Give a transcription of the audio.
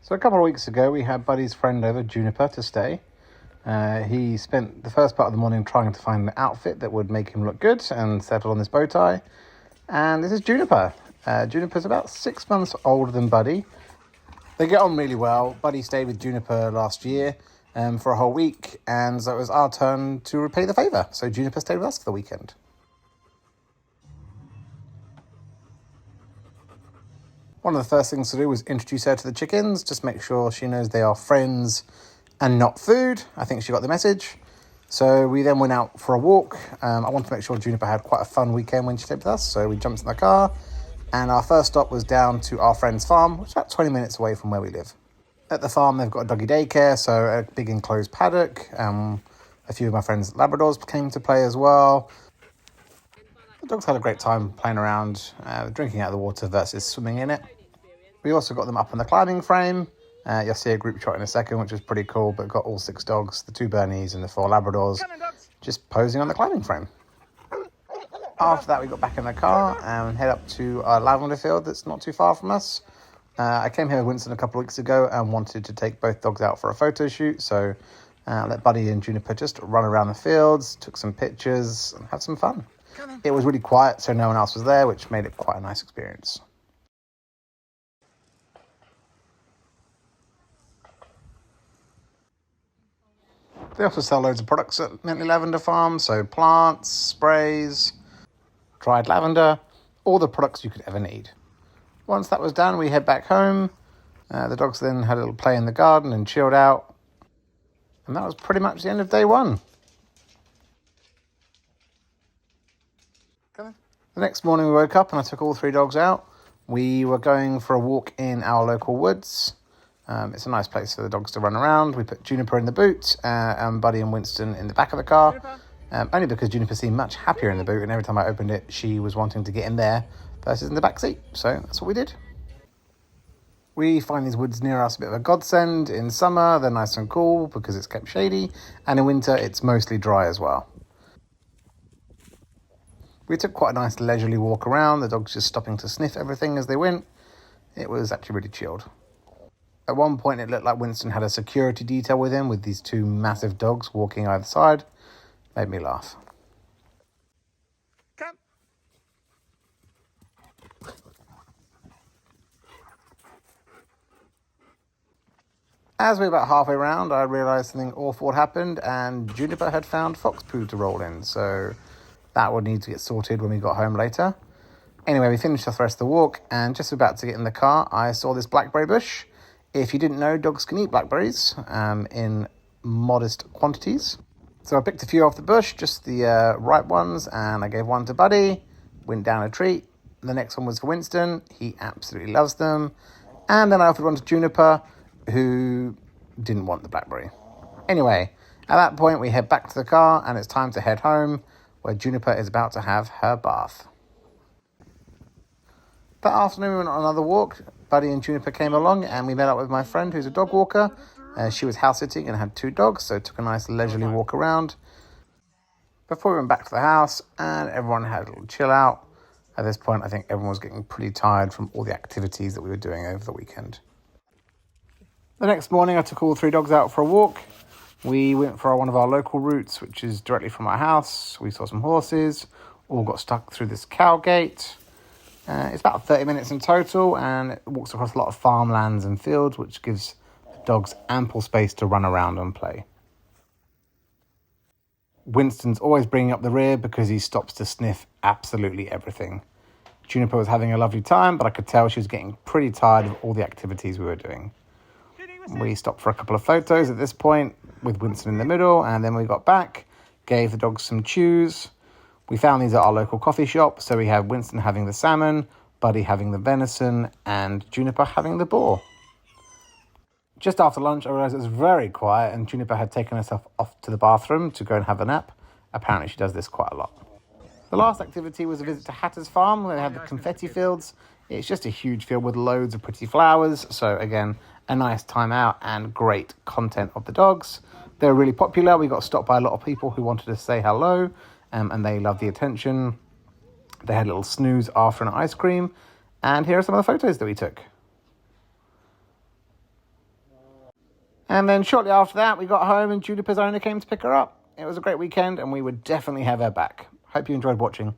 So a couple of weeks ago, we had Buddy's friend over, Juniper, to stay. He spent the first part of the morning trying to find an outfit that would make him look good and settled on this bow tie. And this is Juniper. Juniper's about 6 months older than Buddy. They get on really well. Buddy stayed with Juniper last year for a whole week, and so it was our turn to repay the favour. So Juniper stayed with us for the weekend. One of the first things to do was introduce her to the chickens, just make sure she knows they are friends and not food. I think she got the message. So we then went out for a walk. I wanted to make sure Juniper had quite a fun weekend when she stayed with us, so we jumped in the car, and our first stop was down to our friend's farm, which is about 20 minutes away from where we live. At the farm, they've got a doggy daycare, so a big enclosed paddock. A few of my friends' Labradors came to play as well. The dogs had a great time playing around, drinking out of the water versus swimming in it. We also got them up on the climbing frame. You'll see a group shot in a second, which is pretty cool, but got all 6 dogs, the 2 Bernese and the 4 Labradors, just posing on the climbing frame. After that, we got back in the car and head up to our lavender field that's not too far from us. I came here with Winston a couple of weeks ago and wanted to take both dogs out for a photo shoot, so let Buddy and Juniper just run around the fields, took some pictures and had some fun. It was really quiet, so no one else was there, which made it quite a nice experience. They also sell loads of products at Lavender Farm, so plants, sprays, dried lavender, all the products you could ever need. Once that was done, we head back home. The dogs then had a little play in the garden and chilled out. And that was pretty much the end of day one. The next morning we woke up and I took all 3 dogs out. We were going for a walk in our local woods. It's a nice place for the dogs to run around. We put Juniper in the boot and Buddy and Winston in the back of the car. Only because Juniper seemed much happier in the boot, and every time I opened it, she was wanting to get in there versus in the back seat. So that's what we did. We find these woods near us a bit of a godsend. In summer, they're nice and cool because it's kept shady. And in winter, it's mostly dry as well. We took quite a nice leisurely walk around. The dogs just stopping to sniff everything as they went. It was actually really chilled. At one point, it looked like Winston had a security detail with him with these 2 massive dogs walking either side. Made me laugh. Come. As we were about halfway around, I realised something awful had happened and Juniper had found fox poo to roll in, so that would need to get sorted when we got home later. Anyway, we finished the rest of the walk, and just about to get in the car, I saw this blackberry bush. If you didn't know, dogs can eat blackberries in modest quantities. So I picked a few off the bush, just the ripe ones, and I gave one to Buddy, went down a treat. The next one was for Winston. He absolutely loves them. And then I offered one to Juniper, who didn't want the blackberry. Anyway, at that point, we head back to the car, and it's time to head home, where Juniper is about to have her bath. That afternoon, we went on another walk. Buddy and Juniper came along and we met up with my friend who's a dog walker. She was house sitting and had 2 dogs, so took a nice leisurely walk around before we went back to the house, and everyone had a little chill out. At this point, I think everyone was getting pretty tired from all the activities that we were doing over the weekend. The next morning, I took all 3 dogs out for a walk. We went for one of our local routes, which is directly from our house. We saw some horses, all got stuck through this cow gate. It's about 30 minutes in total, and it walks across a lot of farmlands and fields, which gives the dogs ample space to run around and play. Winston's always bringing up the rear because he stops to sniff absolutely everything. Juniper was having a lovely time, but I could tell she was getting pretty tired of all the activities we were doing. We stopped for a couple of photos at this point, with Winston in the middle, and then we got back, gave the dogs some chews. We found these at our local coffee shop, so we had Winston having the salmon, Buddy having the venison, and Juniper having the boar. Just after lunch, I realised it was very quiet, and Juniper had taken herself off to the bathroom to go and have a nap. Apparently, she does this quite a lot. The last activity was a visit to Hatter's farm, where they had the Confetti Fields. It's just a huge field with loads of pretty flowers, so again, a nice time out and great content of the dogs. They were really popular. We got stopped by a lot of people who wanted to say hello. And they loved the attention. They had a little snooze after an ice cream. And here are some of the photos that we took. And then shortly after that, we got home and Juniper's owner came to pick her up. It was a great weekend and we would definitely have her back. Hope you enjoyed watching.